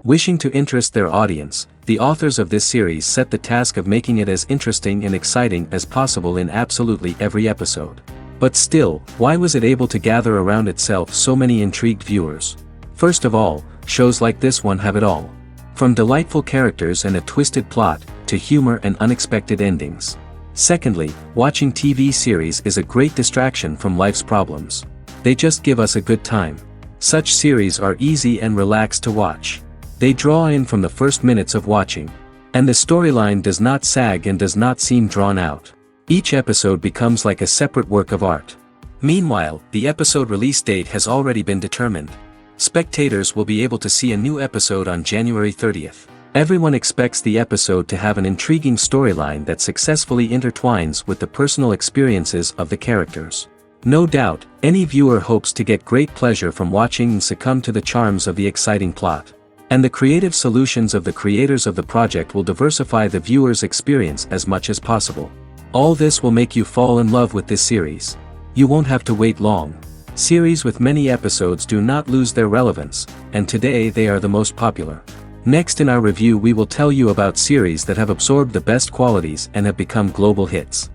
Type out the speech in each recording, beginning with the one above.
Wishing to interest their audience, the authors of this series set the task of making it as interesting and exciting as possible in absolutely every episode. But still, why was it able to gather around itself so many intrigued viewers? First of all, shows like this one have it all. From delightful characters and a twisted plot, to humor and unexpected endings. Secondly, watching TV series is a great distraction from life's problems. They just give us a good time. Such series are easy and relaxed to watch. They draw in from the first minutes of watching. And the storyline does not sag and does not seem drawn out. Each episode becomes like a separate work of art. Meanwhile, the episode release date has already been determined. Spectators will be able to see a new episode on January 30th. Everyone expects the episode to have an intriguing storyline that successfully intertwines with the personal experiences of the characters. No doubt, any viewer hopes to get great pleasure from watching and succumb to the charms of the exciting plot. And the creative solutions of the creators of the project will diversify the viewer's experience as much as possible. All this will make you fall in love with this series. You won't have to wait long. Series with many episodes do not lose their relevance, and today they are the most popular. Next in our review we will tell you about series that have absorbed the best qualities and have become global hits.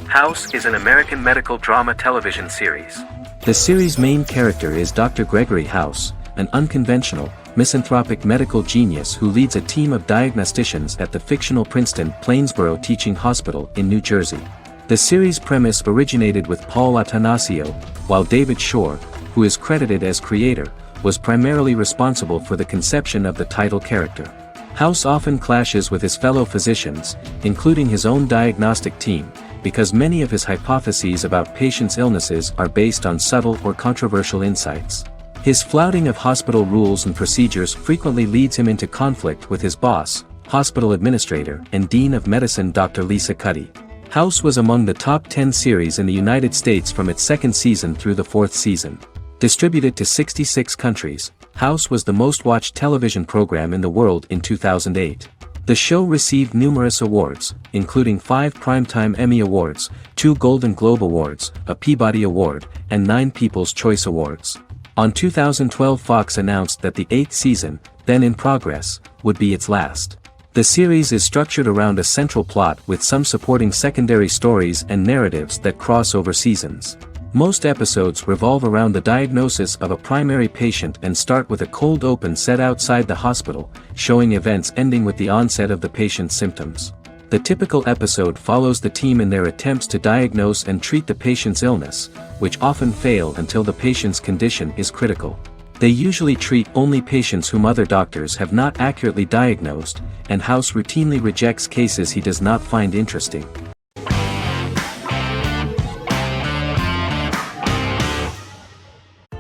House is an American medical drama television series. The series' main character is Dr. Gregory House, an unconventional, misanthropic medical genius who leads a team of diagnosticians at the fictional Princeton Plainsboro Teaching Hospital in New Jersey. The series' premise originated with Paul Attanasio, while David Shore, who is credited as creator, was primarily responsible for the conception of the title character. House often clashes with his fellow physicians, including his own diagnostic team, because many of his hypotheses about patients' illnesses are based on subtle or controversial insights. His flouting of hospital rules and procedures frequently leads him into conflict with his boss, hospital administrator and dean of medicine Dr. Lisa Cuddy. House was among the top 10 series in the United States from its second season through the fourth season. Distributed to 66 countries, House was the most watched television program in the world in 2008. The show received numerous awards, including 5 Primetime Emmy Awards, 2 Golden Globe Awards, a Peabody Award, and 9 People's Choice Awards. On 2012 Fox announced that the 8th season, then in progress, would be its last. The series is structured around a central plot with some supporting secondary stories and narratives that cross over seasons. Most episodes revolve around the diagnosis of a primary patient and start with a cold open set outside the hospital, showing events ending with the onset of the patient's symptoms. The typical episode follows the team in their attempts to diagnose and treat the patient's illness, which often fail until the patient's condition is critical. They usually treat only patients whom other doctors have not accurately diagnosed, and House routinely rejects cases he does not find interesting.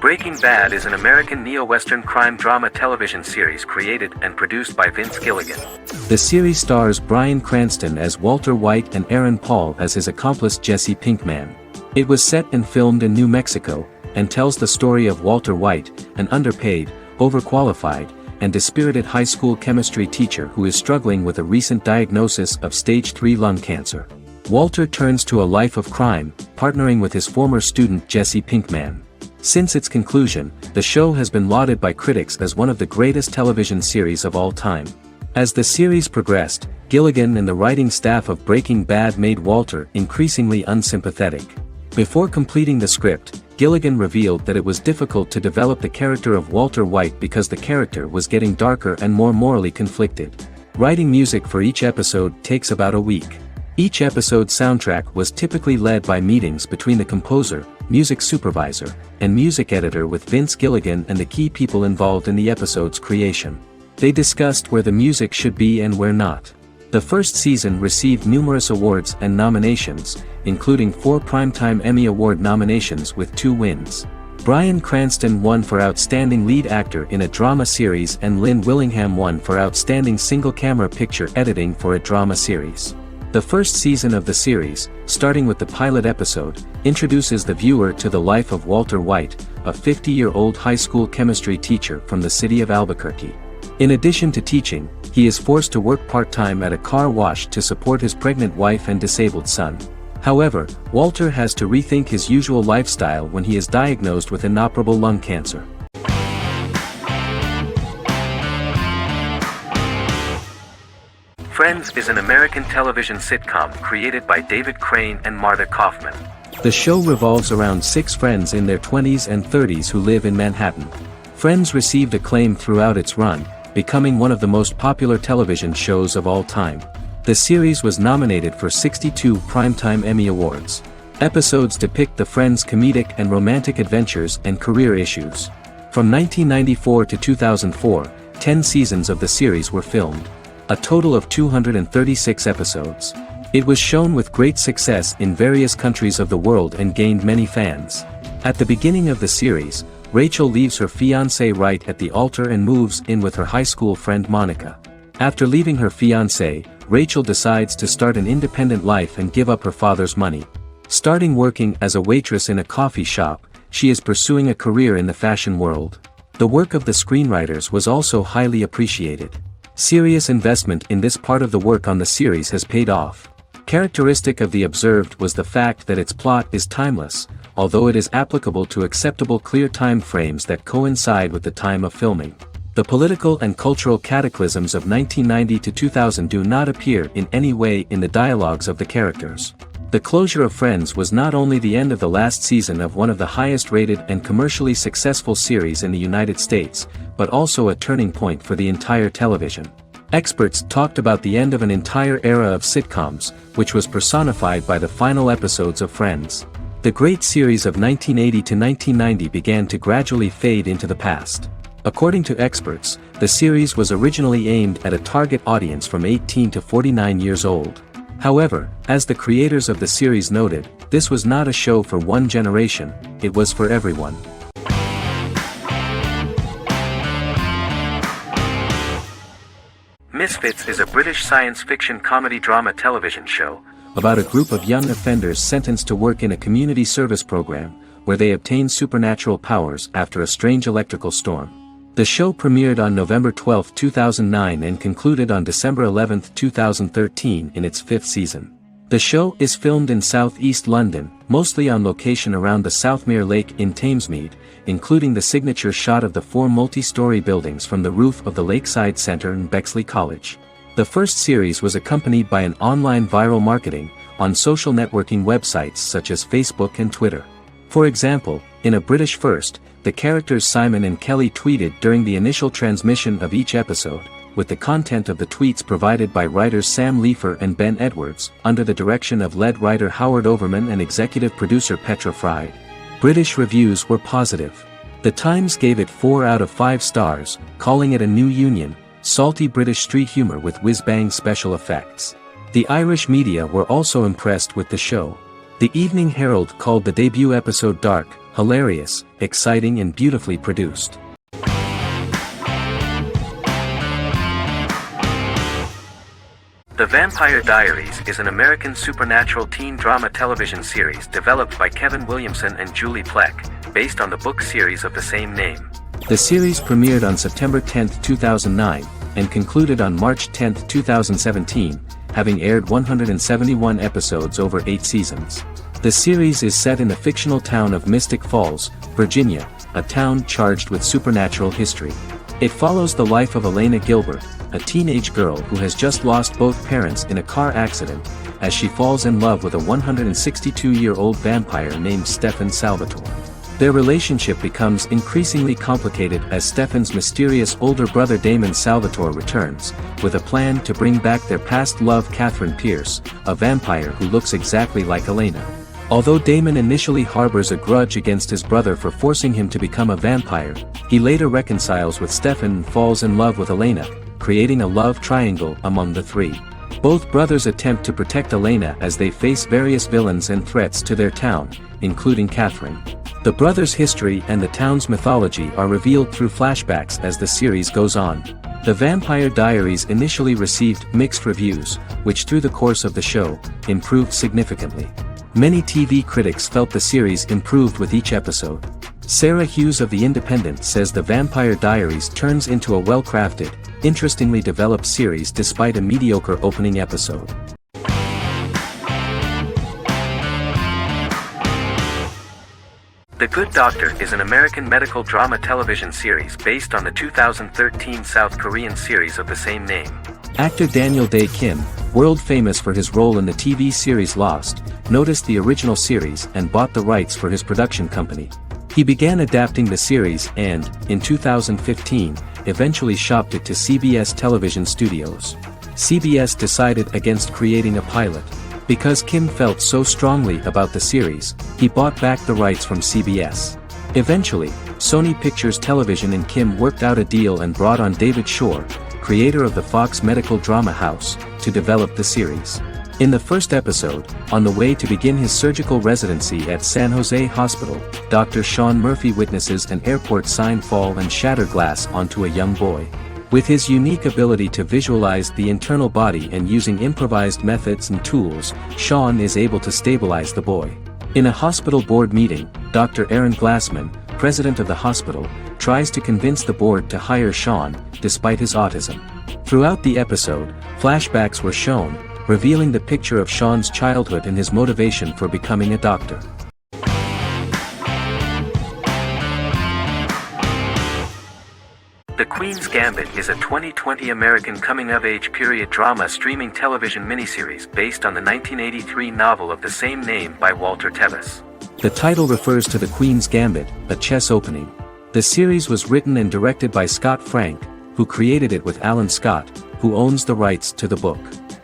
Breaking Bad is an American neo-Western crime drama television series created and produced by Vince Gilligan. The series stars Bryan Cranston as Walter White and Aaron Paul as his accomplice Jesse Pinkman. It was set and filmed in New Mexico, and tells the story of Walter White, an underpaid, overqualified, and dispirited high school chemistry teacher who is struggling with a recent diagnosis of stage 3 lung cancer. Walter turns to a life of crime, partnering with his former student Jesse Pinkman. Since its conclusion, the show has been lauded by critics as one of the greatest television series of all time. As the series progressed, Gilligan and the writing staff of Breaking Bad made Walter increasingly unsympathetic. Before completing the script, Gilligan revealed that it was difficult to develop the character of Walter White because the character was getting darker and more morally conflicted. Writing music for each episode takes about a week. Each episode's soundtrack was typically led by meetings between the composer, music supervisor, and music editor with Vince Gilligan and the key people involved in the episode's creation. They discussed where the music should be and where not. The first season received numerous awards and nominations, including 4 Primetime Emmy Award nominations with 2 wins. Bryan Cranston won for Outstanding Lead Actor in a Drama Series and Lynn Willingham won for Outstanding Single-Camera Picture Editing for a Drama Series. The first season of the series, starting with the pilot episode, introduces the viewer to the life of Walter White, a 50-year-old high school chemistry teacher from the city of Albuquerque. In addition to teaching, he is forced to work part-time at a car wash to support his pregnant wife and disabled son. However, Walter has to rethink his usual lifestyle when he is diagnosed with inoperable lung cancer. Friends is an American television sitcom created by David Crane and Marta Kaufman. The show revolves around 6 friends in their 20s and 30s who live in Manhattan. Friends received acclaim throughout its run, becoming one of the most popular television shows of all time. The series was nominated for 62 Primetime Emmy Awards. Episodes depict the friends' comedic and romantic adventures and career issues. From 1994 to 2004, 10 seasons of the series were filmed. A total of 236 episodes. It was shown with great success in various countries of the world and gained many fans. At the beginning of the series, Rachel leaves her fiancé right at the altar and moves in with her high school friend Monica. After leaving her fiancé, Rachel decides to start an independent life and give up her father's money. Starting working as a waitress in a coffee shop, she is pursuing a career in the fashion world. The work of the screenwriters was also highly appreciated. Serious investment in this part of the work on the series has paid off. Characteristic of The Observed was the fact that its plot is timeless, although it is applicable to acceptable clear time frames that coincide with the time of filming. The political and cultural cataclysms of 1990 to 2000 do not appear in any way in the dialogues of the characters. The closure of Friends was not only the end of the last season of one of the highest-rated and commercially successful series in the United States, but also a turning point for the entire television. Experts talked about the end of an entire era of sitcoms, which was personified by the final episodes of Friends. The great series of 1980 to 1990 began to gradually fade into the past. According to experts, the series was originally aimed at a target audience from 18 to 49 years old. However, as the creators of the series noted, this was not a show for one generation, it was for everyone. Misfits is a British science fiction comedy drama television show about a group of young offenders sentenced to work in a community service program, where they obtain supernatural powers after a strange electrical storm. The show premiered on November 12, 2009 and concluded on December 11, 2013 in its 5th season. The show is filmed in southeast London, mostly on location around the Southmere Lake in Thamesmead, including the signature shot of the 4 multi-story buildings from the roof of the Lakeside Centre in Bexley College. The first series was accompanied by an online viral marketing on social networking websites such as Facebook and Twitter. For example, in a British first, the characters Simon and Kelly tweeted during the initial transmission of each episode, with the content of the tweets provided by writers Sam Leifer and Ben Edwards, under the direction of lead writer Howard Overman and executive producer Petra Fried. British reviews were positive. The Times gave it 4 out of 5 stars, calling it a new union, salty British street humor with whiz-bang special effects. The Irish media were also impressed with the show. The Evening Herald called the debut episode dark, hilarious, exciting and beautifully produced. The Vampire Diaries is an American supernatural teen drama television series developed by Kevin Williamson and Julie Plec, based on the book series of the same name. The series premiered on September 10, 2009, and concluded on March 10, 2017, having aired 171 episodes over 8 seasons. The series is set in the fictional town of Mystic Falls, Virginia, a town charged with supernatural history. It follows the life of Elena Gilbert, a teenage girl who has just lost both parents in a car accident, as she falls in love with a 162-year-old vampire named Stefan Salvatore. Their relationship becomes increasingly complicated as Stefan's mysterious older brother Damon Salvatore returns, with a plan to bring back their past love Catherine Pierce, a vampire who looks exactly like Elena. Although Damon initially harbors a grudge against his brother for forcing him to become a vampire, he later reconciles with Stefan and falls in love with Elena, creating a love triangle among the three. Both brothers attempt to protect Elena as they face various villains and threats to their town, including Catherine. The brothers' history and the town's mythology are revealed through flashbacks as the series goes on. The Vampire Diaries initially received mixed reviews, which through the course of the show, improved significantly. Many TV critics felt the series improved with each episode. Sarah Hughes of The Independent says The Vampire Diaries turns into a well-crafted, interestingly developed series despite a mediocre opening episode. The Good Doctor is an American medical drama television series based on the 2013 South Korean series of the same name. Actor Daniel Dae Kim, world famous for his role in the TV series Lost, noticed the original series and bought the rights for his production company. He began adapting the series and, in 2015, eventually shopped it to CBS Television Studios. CBS decided against creating a pilot. Because Kim felt so strongly about the series, he bought back the rights from CBS. Eventually, Sony Pictures Television and Kim worked out a deal and brought on David Shore, creator of the Fox medical drama house, to develop the series. In the first episode, on the way to begin his surgical residency at San Jose Hospital, Dr. Sean Murphy witnesses an airport sign fall and shatter glass onto a young boy. With his unique ability to visualize the internal body and using improvised methods and tools, Sean is able to stabilize the boy. In a hospital board meeting, Dr. Aaron Glassman, president of the hospital, tries to convince the board to hire Sean, despite his autism. Throughout the episode, flashbacks were shown, revealing the picture of Sean's childhood and his motivation for becoming a doctor. The Queen's Gambit is a 2020 American coming-of-age period drama streaming television miniseries based on the 1983 novel of the same name by Walter Tevis. The title refers to the Queen's Gambit, a chess opening. The series was written and directed by Scott Frank, who created it with Alan Scott, who owns the rights to the book.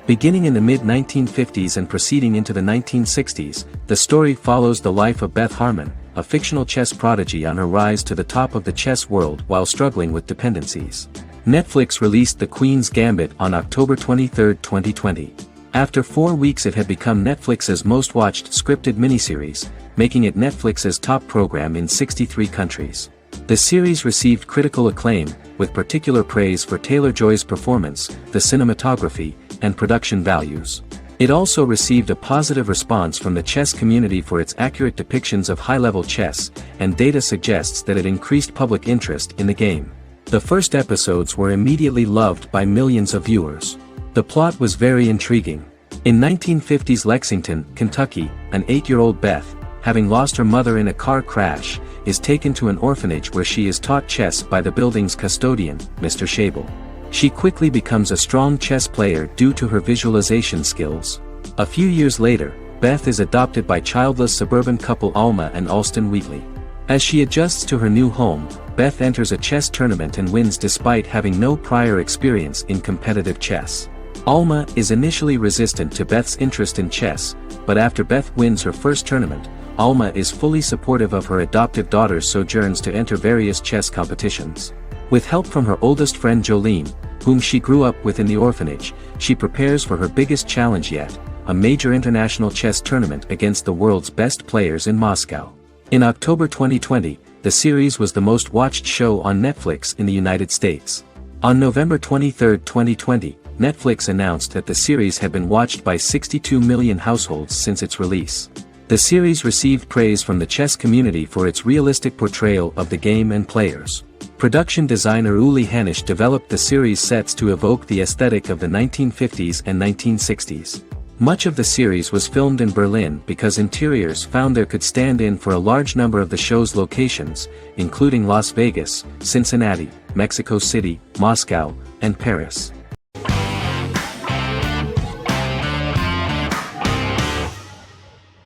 Beginning in the mid-1950s and proceeding into the 1960s, the story follows the life of Beth Harmon, a fictional chess prodigy on her rise to the top of the chess world while struggling with dependencies. Netflix released The Queen's Gambit on October 23, 2020. After 4 weeks it had become Netflix's most watched scripted miniseries, making it Netflix's top program in 63 countries. The series received critical acclaim, with particular praise for Taylor-Joy's performance, the cinematography, and production values. It also received a positive response from the chess community for its accurate depictions of high-level chess, and data suggests that it increased public interest in the game. The first episodes were immediately loved by millions of viewers. The plot was very intriguing. In 1950s Lexington, Kentucky, an 8-year-old Beth, having lost her mother in a car crash, is taken to an orphanage where she is taught chess by the building's custodian, Mr. Shable. She quickly becomes a strong chess player due to her visualization skills. A few years later, Beth is adopted by childless suburban couple Alma and Alston Wheatley. As she adjusts to her new home, Beth enters a chess tournament and wins despite having no prior experience in competitive chess. Alma is initially resistant to Beth's interest in chess, but after Beth wins her first tournament, Alma is fully supportive of her adoptive daughter's sojourns to enter various chess competitions. With help from her oldest friend Jolene, whom she grew up with in the orphanage, she prepares for her biggest challenge yet, a major international chess tournament against the world's best players in Moscow. In October 2020, the series was the most watched show on Netflix in the United States. On November 23, 2020, Netflix announced that the series had been watched by 62 million households since its release. The series received praise from the chess community for its realistic portrayal of the game and players. Production designer Uli Hanisch developed the series sets to evoke the aesthetic of the 1950s and 1960s. Much of the series was filmed in Berlin because interiors found there could stand in for a large number of the show's locations, including Las Vegas, Cincinnati, Mexico City, Moscow, and Paris.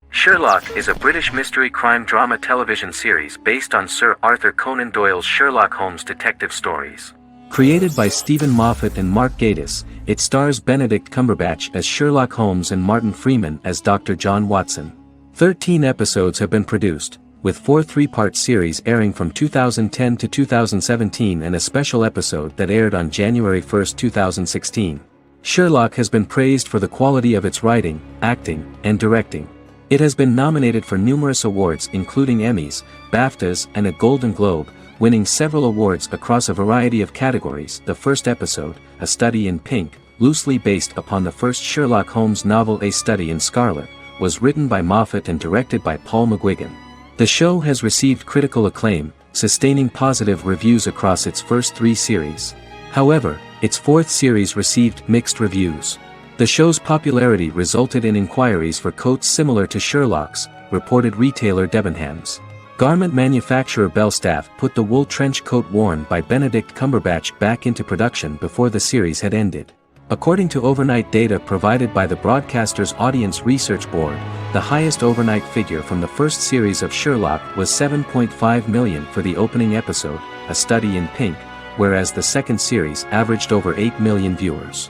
Sherlock is a British mystery crime drama television series based on Sir Arthur Conan Doyle's Sherlock Holmes detective stories. Created by Stephen Moffat and Mark Gatiss, it stars Benedict Cumberbatch as Sherlock Holmes and Martin Freeman as Dr. John Watson. 13 episodes have been produced, with 4 three-part series airing from 2010 to 2017 and a special episode that aired on January 1, 2016. Sherlock has been praised for the quality of its writing, acting, and directing. It has been nominated for numerous awards including Emmys, BAFTAs, and a Golden Globe, winning several awards across a variety of categories. The first episode, A Study in Pink, loosely based upon the first Sherlock Holmes novel A Study in Scarlet, was written by Moffat and directed by Paul McGuigan. The show has received critical acclaim, sustaining positive reviews across its first 3 series. However, its 4th series received mixed reviews. The show's popularity resulted in inquiries for coats similar to Sherlock's, reported retailer Debenhams. Garment manufacturer Belstaff put the wool trench coat worn by Benedict Cumberbatch back into production before the series had ended. According to overnight data provided by the broadcaster's Audience Research Board, the highest overnight figure from the first series of Sherlock was 7.5 million for the opening episode, A Study in Pink, whereas the second series averaged over 8 million viewers.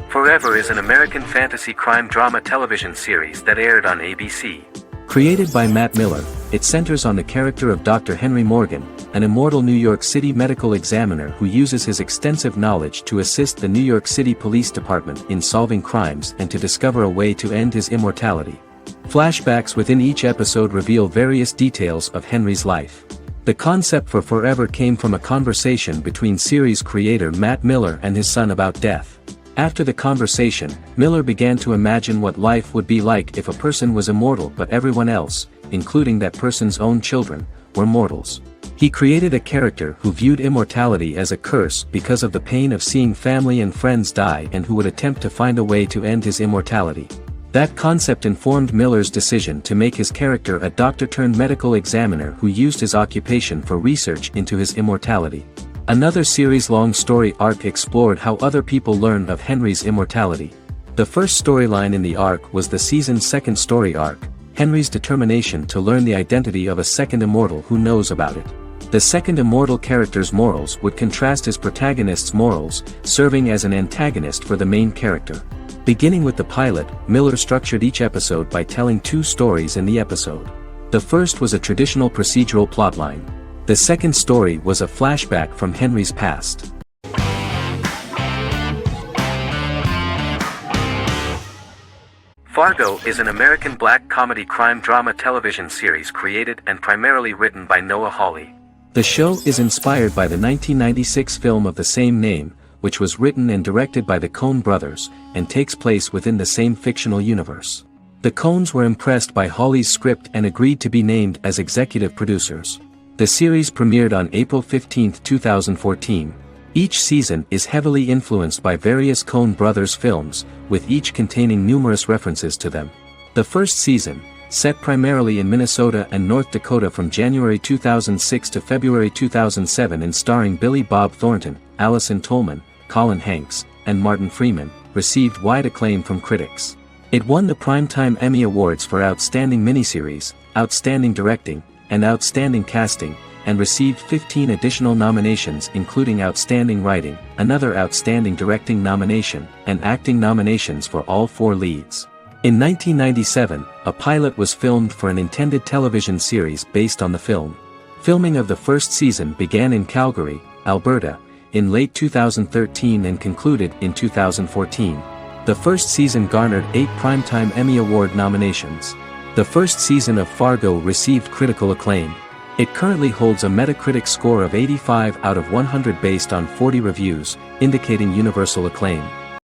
Forever is an American fantasy crime drama television series that aired on ABC. Created by Matt Miller, it centers on the character of Dr. Henry Morgan, an immortal New York City medical examiner who uses his extensive knowledge to assist the New York City Police Department in solving crimes and to discover a way to end his immortality. Flashbacks within each episode reveal various details of Henry's life. The concept for Forever came from a conversation between series creator Matt Miller and his son about death. After the conversation, Miller began to imagine what life would be like if a person was immortal but everyone else, including that person's own children, were mortals. He created a character who viewed immortality as a curse because of the pain of seeing family and friends die and who would attempt to find a way to end his immortality. That concept informed Miller's decision to make his character a doctor-turned-medical examiner who used his occupation for research into his immortality. Another series-long story arc explored how other people learn of Henry's immortality. The first storyline in the arc was the season's second story arc, Henry's determination to learn the identity of a second immortal who knows about it. The second immortal character's morals would contrast his protagonist's morals, serving as an antagonist for the main character. Beginning with the pilot, Miller structured each episode by telling two stories in the episode. The first was a traditional procedural plotline. The second story was a flashback from Henry's past. Fargo is an American black comedy crime drama television series created and primarily written by Noah Hawley. The show is inspired by the 1996 film of the same name, which was written and directed by the Coen brothers, and takes place within the same fictional universe. The Coens were impressed by Hawley's script and agreed to be named as executive producers. The series premiered on April 15, 2014. Each season is heavily influenced by various Coen brothers films, with each containing numerous references to them. The first season, set primarily in Minnesota and North Dakota from January 2006 to February 2007 and starring Billy Bob Thornton, Allison Tolman, Colin Hanks, and Martin Freeman, received wide acclaim from critics. It won the Primetime Emmy Awards for Outstanding Miniseries, Outstanding Directing, and Outstanding Casting, and received 15 additional nominations including Outstanding Writing, another Outstanding Directing nomination, and acting nominations for all four leads. In 1997, a pilot was filmed for an intended television series based on the film. Filming of the first season began in Calgary, Alberta, in late 2013 and concluded in 2014. The first season garnered 8 Primetime Emmy Award nominations. The first season of Fargo received critical acclaim. It currently holds a Metacritic score of 85 out of 100 based on 40 reviews, indicating universal acclaim.